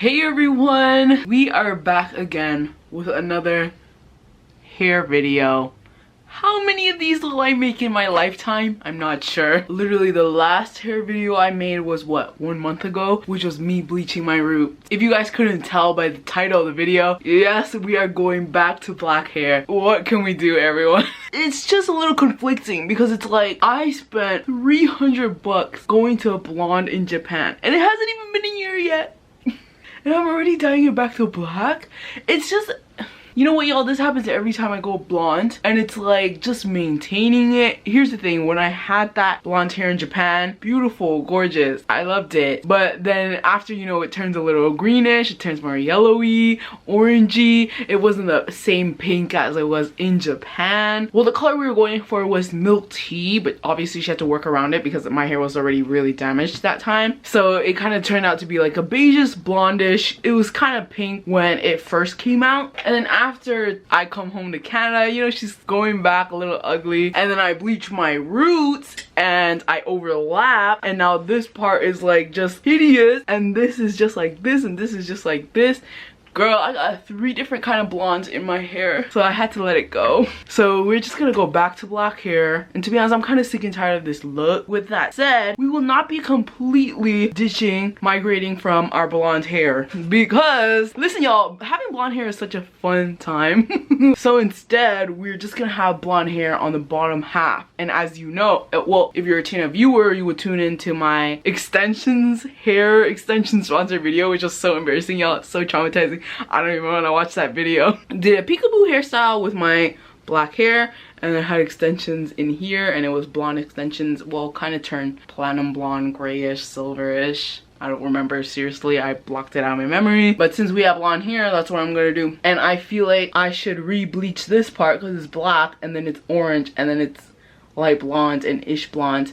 Hey everyone, we are back again with another hair video. How many of these will I make in my lifetime? I'm not sure. Literally the last hair video I made was what, 1 month ago, which was me bleaching my root. If you guys couldn't tell by the title of the video, yes, we are going back to black hair. What can we do, everyone? It's just a little conflicting because it's like I spent 300 bucks going to a blonde in Japan and it hasn't even been a year yet. And I'm already dyeing it back to black. It's just, you know what, y'all, this happens every time I go blonde, and it's like just maintaining it. Here's the thing, when I had that blonde hair in Japan, beautiful, gorgeous, I loved it. But then after, you know, it turns a little greenish, it turns more yellowy, orangey. It wasn't the same pink as it was in Japan. Well, the color we were going for was milk tea, but obviously she had to work around it because my hair was already really damaged that time. So it kind of turned out to be like a beigeish blondish. It was kind of pink when it first came out, and then after I come home to Canada, you know, she's going back a little ugly, and then I bleach my roots and I overlap, and now this part is like just hideous, and this is just like this, and this is just like this. Girl, I got 3 different kind of blondes in my hair, so I had to let it go. So we're just gonna go back to black hair, and to be honest, I'm kind of sick and tired of this look. With that said, we will not be completely migrating from our blonde hair, because listen, y'all, having blonde hair is such a fun time. So instead, we're just gonna have blonde hair on the bottom half. And as you know, well, if you're a Tina viewer, you would tune into my hair extension sponsor video, which was so embarrassing, y'all. It's so traumatizing. I don't even want to watch that video. Did a peekaboo hairstyle with my black hair, and I had extensions in here, and it was blonde extensions. Well, kind of turned platinum blonde, grayish, silverish. I don't remember, seriously, I blocked it out of my memory. But since we have blonde hair, that's what I'm gonna do. And I feel like I should re-bleach this part because it's black, and then it's orange, and then it's light blonde and ish blonde.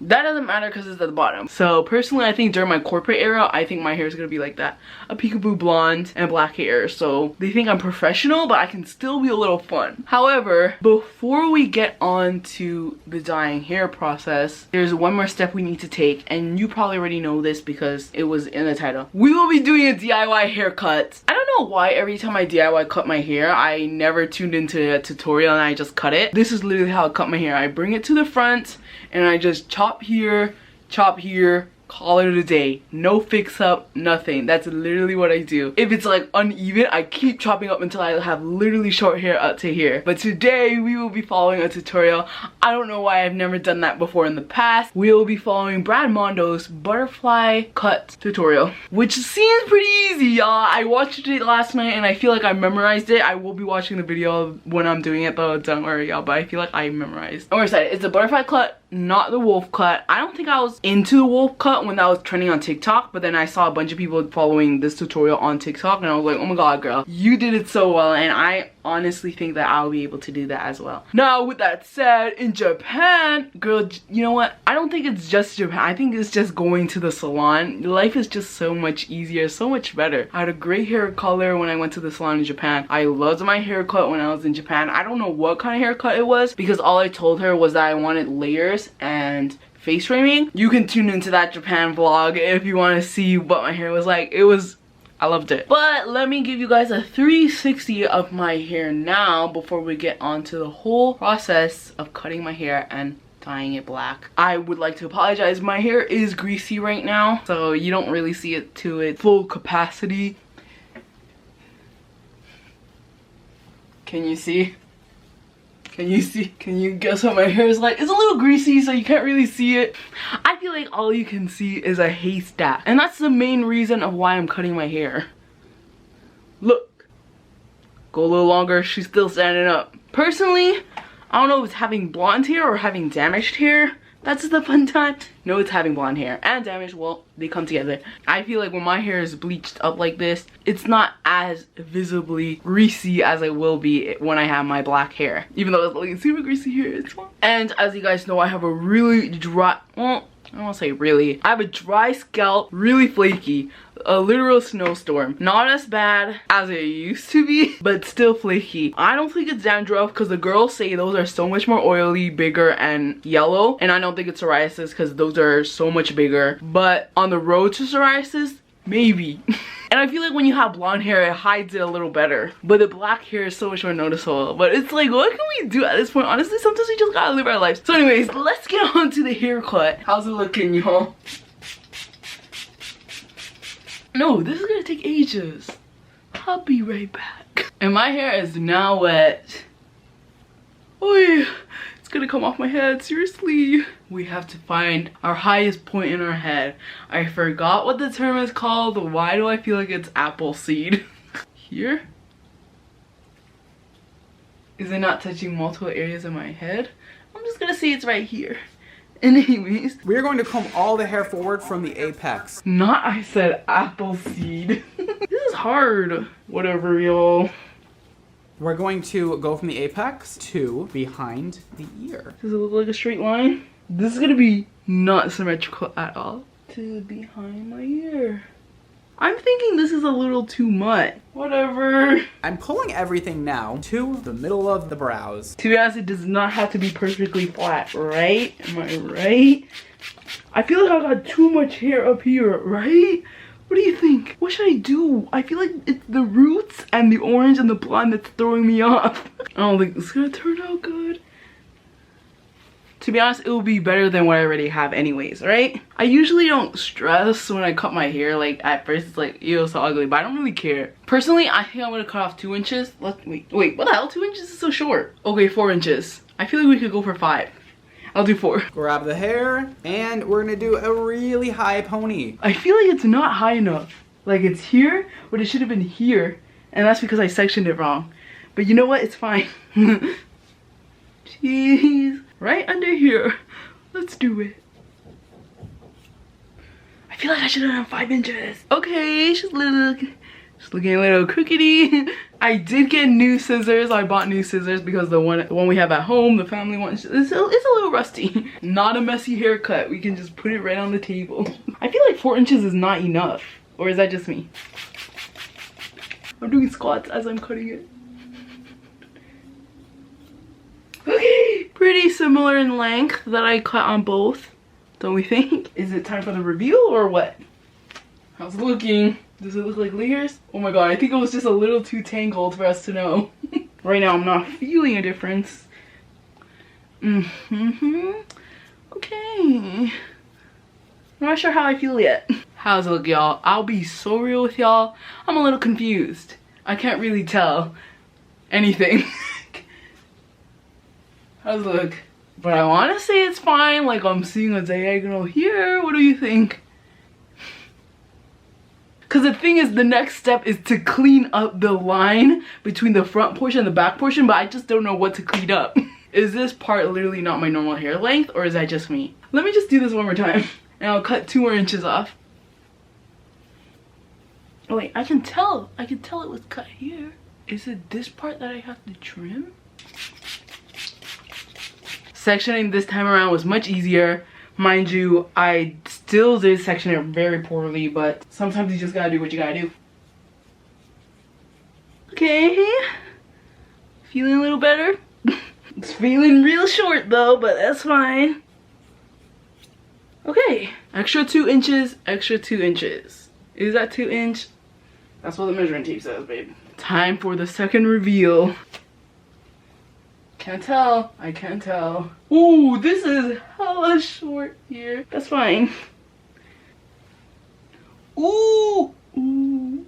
That doesn't matter because it's at the bottom. So personally, I think during my corporate era, I think my hair is gonna be like that. A peekaboo blonde and black hair. So they think I'm professional, but I can still be a little fun. However, before we get on to the dyeing hair process, there's one more step we need to take, and you probably already know this because it was in the title. We will be doing a DIY haircut. I don't know why every time I DIY cut my hair, I never tuned into a tutorial and I just cut it. This is literally how I cut my hair. I bring it to the front and I just chop here, call it a day. No fix up, nothing. That's literally what I do. If it's like uneven, I keep chopping up until I have literally short hair up to here. But today we will be following a tutorial. I don't know why I've never done that before in the past. We will be following Brad Mondo's butterfly cut tutorial, which seems pretty easy, y'all. I watched it last night and I feel like I memorized it. I will be watching the video when I'm doing it though, don't worry, y'all, but I feel like I memorized. I'm excited. It's a butterfly cut, not the wolf cut. I don't think I was into the wolf cut when that was trending on TikTok, but then I saw a bunch of people following this tutorial on TikTok and I was like, oh my god, girl, you did it so well, and I honestly think that I'll be able to do that as well. Now, with that said, in Japan, girl, you know what? I don't think it's just Japan. I think it's just going to the salon. Life is just so much easier, so much better. I had a great hair color when I went to the salon in Japan. I loved my haircut when I was in Japan. I don't know what kind of haircut it was because all I told her was that I wanted layers and face framing. You can tune into that Japan vlog if you want to see what my hair was like. I loved it. But let me give you guys a 360 of my hair now before we get on to the whole process of cutting my hair and dyeing it black. I would like to apologize. My hair is greasy right now, so you don't really see it to its full capacity. Can you see? Can you see? Can you guess what my hair is like? It's a little greasy, so you can't really see it. I feel like all you can see is a haystack, and that's the main reason of why I'm cutting my hair. Look. Go a little longer, she's still standing up. Personally, I don't know if it's having blonde hair or having damaged hair. That's the fun time. No, it's having blonde hair and damage. Well, they come together. I feel like when my hair is bleached up like this, it's not as visibly greasy as it will be when I have my black hair. Even though it's like super greasy here, it's fine. And as you guys know, I have a really dry, well, I don't want to say really. I have a dry scalp, really flaky. A literal snowstorm. Not as bad as it used to be, but still flaky. I don't think it's dandruff because the girls say those are so much more oily, bigger, and yellow. And I don't think it's psoriasis because those are so much bigger. But on the road to psoriasis, Maybe. And I feel like when you have blonde hair, it hides it a little better. But the black hair is so much more noticeable. But it's like, what can we do at this point? Honestly, sometimes we just gotta live our lives. So anyways, let's get on to the haircut. How's it looking, y'all? No, this is gonna take ages. I'll be right back. And my hair is now wet. Oh yeah, it's gonna come off my head, seriously. We have to find our highest point in our head. I forgot what the term is called. Why do I feel like it's apple seed? Here? Is it not touching multiple areas of my head? I'm just gonna say it's right here. Anyways, we're going to comb all the hair forward from the apex. Not I said apple seed. This is hard. Whatever, y'all. We're going to go from the apex to behind the ear. Does it look like a straight line? This is gonna be not symmetrical at all. To behind my ear. I'm thinking this is a little too much. Whatever. I'm pulling everything now to the middle of the brows. To be honest, it does not have to be perfectly flat, right? Am I right? I feel like I got too much hair up here, right? What do you think? What should I do? I feel like it's the roots and the orange and the blonde that's throwing me off. I don't think it's gonna turn out good. To be honest, it will be better than what I already have anyways, right? I usually don't stress when I cut my hair. Like, at first it's like, ew, so ugly, but I don't really care. Personally, I think I'm gonna cut off 2 inches. Wait, what the hell? 2 inches is so short. Okay, 4 inches. I feel like we could go for 5. I'll do 4. Grab the hair, and we're gonna do a really high pony. I feel like it's not high enough. Like, it's here, but it should have been here. And that's because I sectioned it wrong. But you know what? It's fine. Jeez. Right under here. Let's do it. I feel like I should have done 5 inches. Okay, she's looking a little crookedy. I did get new scissors. I bought new scissors because the one we have at home, the family one, it's a little rusty. Not a messy haircut. We can just put it right on the table. I feel like 4 inches is not enough. Or is that just me? I'm doing squats as I'm cutting it. Okay, pretty similar in length that I cut on both, don't we think? Is it time for the reveal or what? How's it looking? Does it look like layers? Oh my god, I think it was just a little too tangled for us to know. Right now, I'm not feeling a difference. Okay. Not sure how I feel yet. How's it look, y'all? I'll be so real with y'all. I'm a little confused. I can't really tell anything. How's it look? But I want to say it's fine. Like, I'm seeing a diagonal here. What do you think? Because the thing is, the next step is to clean up the line between the front portion and the back portion, but I just don't know what to clean up. Is this part literally not my normal hair length, or is that just me? Let me just do this one more time, and I'll cut 2 more inches off. Oh wait, I can tell it was cut here. Is it this part that I have to trim? Sectioning this time around was much easier. Mind you, I still did section it very poorly, but sometimes you just gotta do what you gotta do. Okay, feeling a little better. It's feeling real short though, but that's fine. Okay, extra 2 inches, extra 2 inches. Is that 2 inch? That's what the measuring tape says, babe. Time for the second reveal. Can't tell. I can't tell. Ooh, this is hella short here. That's fine. Ooh. Ooh.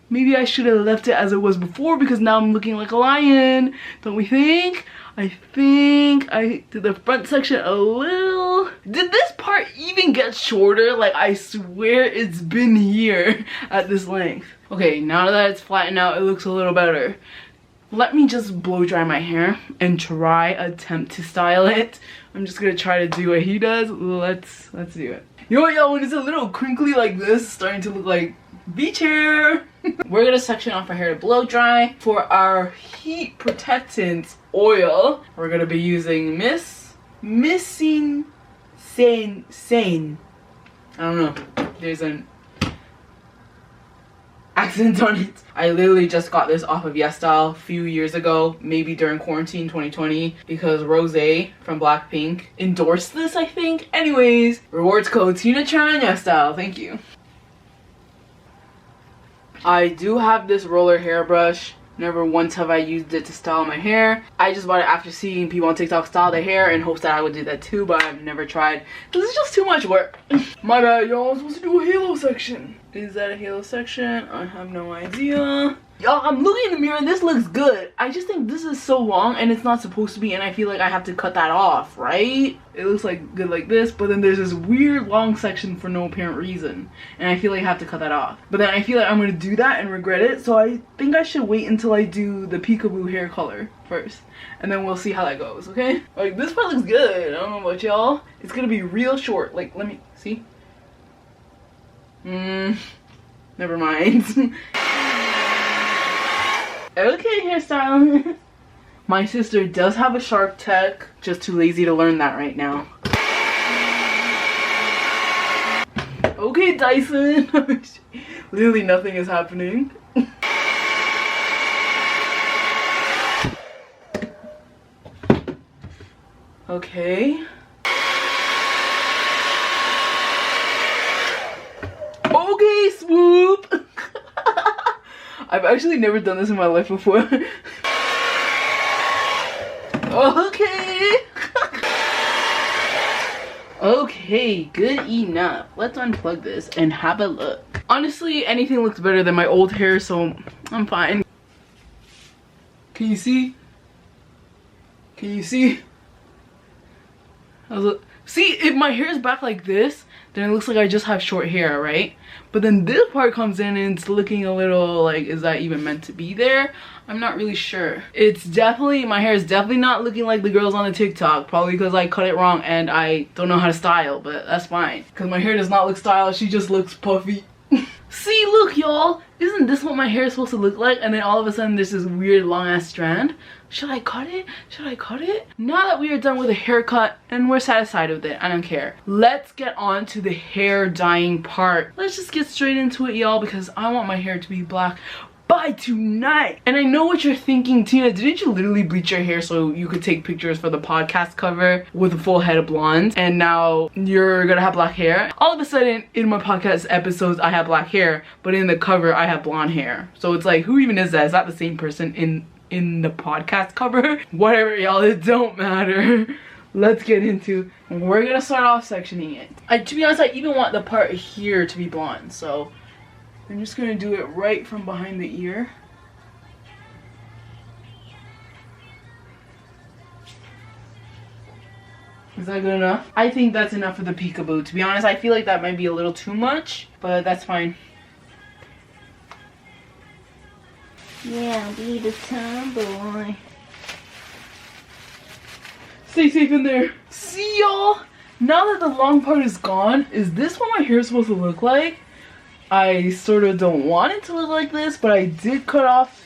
Maybe I should have left it as it was before because now I'm looking like a lion. Don't we think? I think I did the front section a little. Did this part even get shorter? Like, I swear it's been here at this length. Okay, now that it's flattened out, it looks a little better. Let me just blow dry my hair and attempt to style it. I'm just gonna try to do what he does. Let's do it. You know what, y'all, when it's a little crinkly like this, it's starting to look like beach hair. We're gonna section off our hair to blow dry. For our heat protectant oil, we're gonna be using Missing Sane. I don't know. There's an accents on it. I literally just got this off of YesStyle a few years ago, maybe during quarantine 2020, because Rose from Blackpink endorsed this, I think. Anyways, rewards code tinatran YesStyle. Thank you. I do have this roller hairbrush. Never once have I used it to style my hair. I just bought it after seeing people on TikTok style their hair in hopes that I would do that too, but I've never tried. This is just too much work. My bad, y'all. I'm supposed to do a halo section. Is that a halo section? I have no idea. Y'all, I'm looking in the mirror and this looks good. I just think this is so long and it's not supposed to be, and I feel like I have to cut that off, right? It looks like good like this, but then there's this weird long section for no apparent reason, and I feel like I have to cut that off. But then I feel like I'm gonna do that and regret it, so I think I should wait until I do the peekaboo hair color first, and then we'll see how that goes, okay? Like, this part looks good. I don't know about y'all. It's gonna be real short. Like, let me see. Never mind. Okay, hairstyle. My sister does have a sharp tech, just too lazy to learn that right now. Okay, Dyson. Literally nothing is happening. Okay. Okay, swoop. I've actually never done this in my life before. Okay. Okay, good enough. Let's unplug this and have a look. Honestly, anything looks better than my old hair, so I'm fine. Can you see? Can you see? See, if my hair is back like this, then it looks like I just have short hair, right? But then this part comes in and it's looking a little like, is that even meant to be there? I'm not really sure. It's definitely, my hair is definitely not looking like the girls on the TikTok, probably because I cut it wrong and I don't know how to style, but that's fine. Because my hair does not look styled, she just looks puffy. See, look, y'all. Isn't this what my hair is supposed to look like? And then all of a sudden there's this weird long ass strand. Should I cut it? Should I cut it? Now that we are done with a haircut and we're satisfied with it, I don't care. Let's get on to the hair dyeing part. Let's just get straight into it, y'all, because I want my hair to be black by tonight. And I know what you're thinking, Tina, didn't you literally bleach your hair so you could take pictures for the podcast cover with a full head of blondes, and now you're gonna have black hair? All of a sudden in my podcast episodes I have black hair, but in the cover I have blonde hair. So it's like, who even is that? Is that the same person in the podcast cover? Whatever, y'all, it don't matter. Let's get into, we're gonna start off sectioning it. To be honest, I even want the part here to be blonde, so I'm just gonna do it right from behind the ear. Is that good enough? I think that's enough for the peekaboo. To be honest, I feel like that might be a little too much, but that's fine. Yeah, be the tomboy. Stay safe in there. See, y'all? Now that the long part is gone, is this what my hair is supposed to look like? I sort of don't want it to look like this, but I did cut off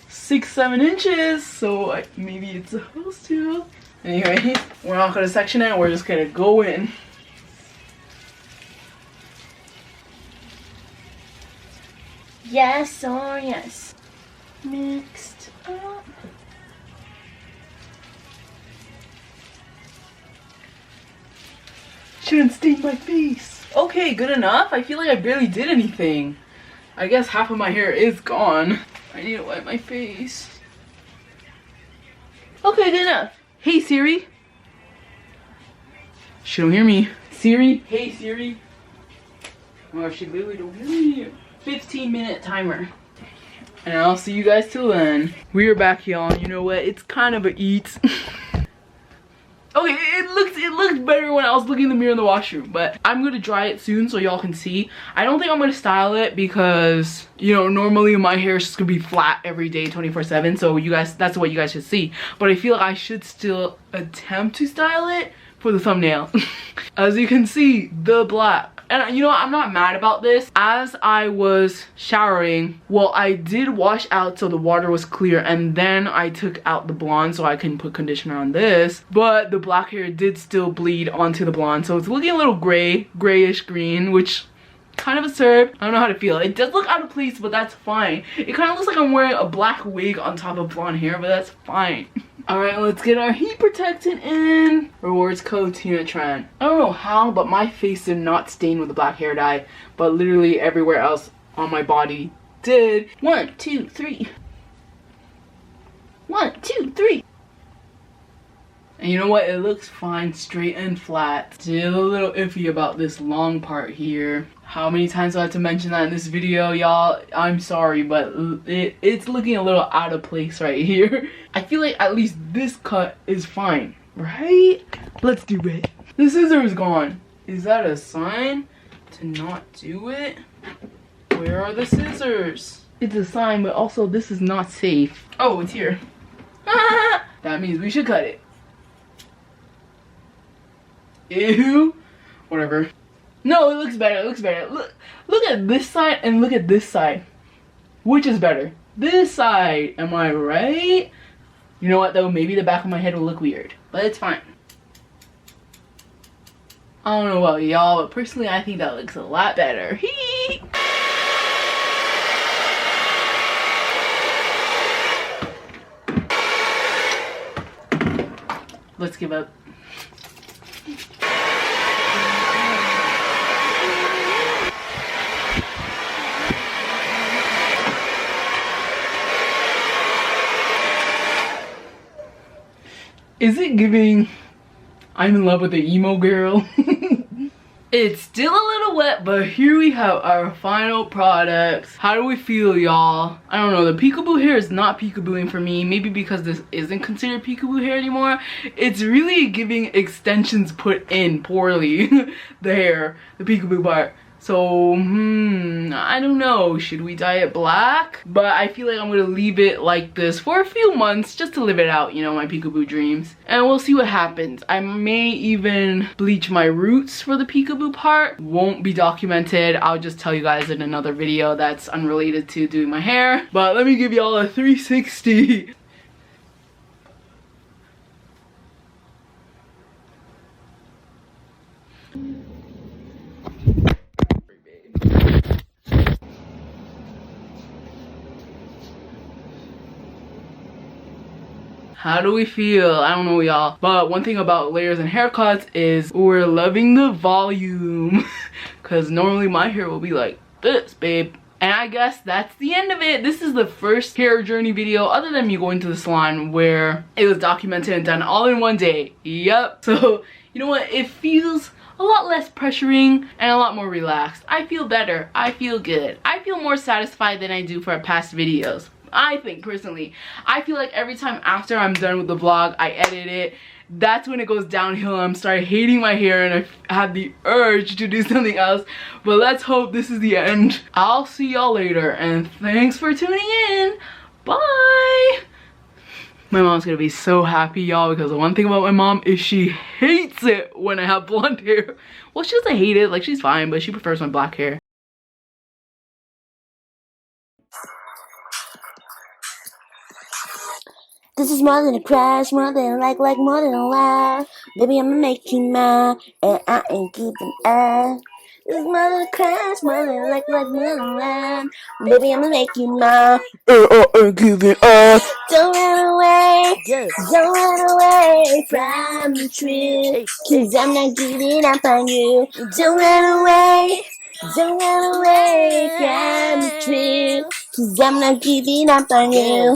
6-7 inches, so maybe it's supposed to. Anyway, we're not gonna section it, we're just gonna go in. Yes or yes. Mixed up. Shouldn't stain my face. Okay, good enough. I feel like I barely did anything. I guess half of my hair is gone. I need to wipe my face. Okay, good enough. Hey Siri. She don't hear me. Siri. Hey Siri. Oh, she literally don't hear me. 15-minute timer. And I'll see you guys till then. We are back, y'all. You know what? It's kind of a eat. Okay, it looked better when I was looking in the mirror in the washroom, but I'm gonna dry it soon so y'all can see. I don't think I'm gonna style it because, you know, normally my hair is just gonna be flat every day 24/7, so you guys, that's what you guys should see. But I feel like I should still attempt to style it for the thumbnail. As you can see, the black. And you know what, I'm not mad about this. As I was showering, well, I did wash out so the water was clear, and then I took out the blonde so I can put conditioner on this. But the black hair did still bleed onto the blonde, so it's looking a little gray, grayish green, which kind of a syrup. I don't know how to feel. It does look out of place, but that's fine. It kind of looks like I'm wearing a black wig on top of blonde hair, but that's fine. Alright, let's get our heat protectant in. Rewards code tinatran. I don't know how, but my face did not stain with the black hair dye, but literally everywhere else on my body did. 1, 2, 3. 1, 2, 3. And you know what? It looks fine, straight and flat. Still a little iffy about this long part here. How many times do I have to mention that in this video, y'all? I'm sorry, but it's looking a little out of place right here. I feel like at least this cut is fine, right? Let's do it. The scissor is gone. Is that a sign to not do it? Where are the scissors? It's a sign, but also this is not safe. Oh, it's here. That means we should cut it. Ew. Whatever. No, it looks better. It looks better. Look at this side and look at this side. Which is better? This side. Am I right? You know what though? Maybe the back of my head will look weird, but it's fine. I don't know about y'all, but personally I think that looks a lot better. Hee. Let's give up. Is it giving I'm in love with the emo girl? It's still a little wet, but here we have our final products. How do we feel, y'all? I don't know, the peekaboo hair is not peekabooing for me. Maybe because this isn't considered peekaboo hair anymore. It's really giving extensions put in poorly. The hair, the peekaboo part. So, I don't know. Should we dye it black? But I feel like I'm gonna leave it like this for a few months just to live it out, you know, my peekaboo dreams. And we'll see what happens. I may even bleach my roots for the peekaboo part. Won't be documented. I'll just tell you guys in another video that's unrelated to doing my hair. But let me give y'all a 360. How do we feel? I don't know, y'all. But one thing about layers and haircuts is we're loving the volume. Because normally my hair will be like this, babe. And I guess that's the end of it. This is the first hair journey video other than me going to the salon where it was documented and done all in one day. Yep. So, you know what? It feels a lot less pressuring and a lot more relaxed. I feel better. I feel good. I feel more satisfied than I do for past videos. I think personally. I feel like every time after I'm done with the vlog, I edit it, that's when it goes downhill. I'm starting hating my hair and I have the urge to do something else. But let's hope this is the end. I'll see y'all later and thanks for tuning in. Bye. My mom's gonna be so happy, y'all, because the one thing about my mom is she hates it when I have blonde hair. Well, she doesn't hate it, like she's fine, but she prefers my black hair. This is more than a crash, more than a like, more than a lie. Baby, I'ma make you mine, and I ain't giving up. This is more than a crash, more than a like, more than a lie. Baby, I'ma make you mine, and I ain't giving up. Don't run away, don't run away from the truth, 'cause I'm not giving up on you. Don't run away, don't run away from the truth, 'cause I'm not giving up on you.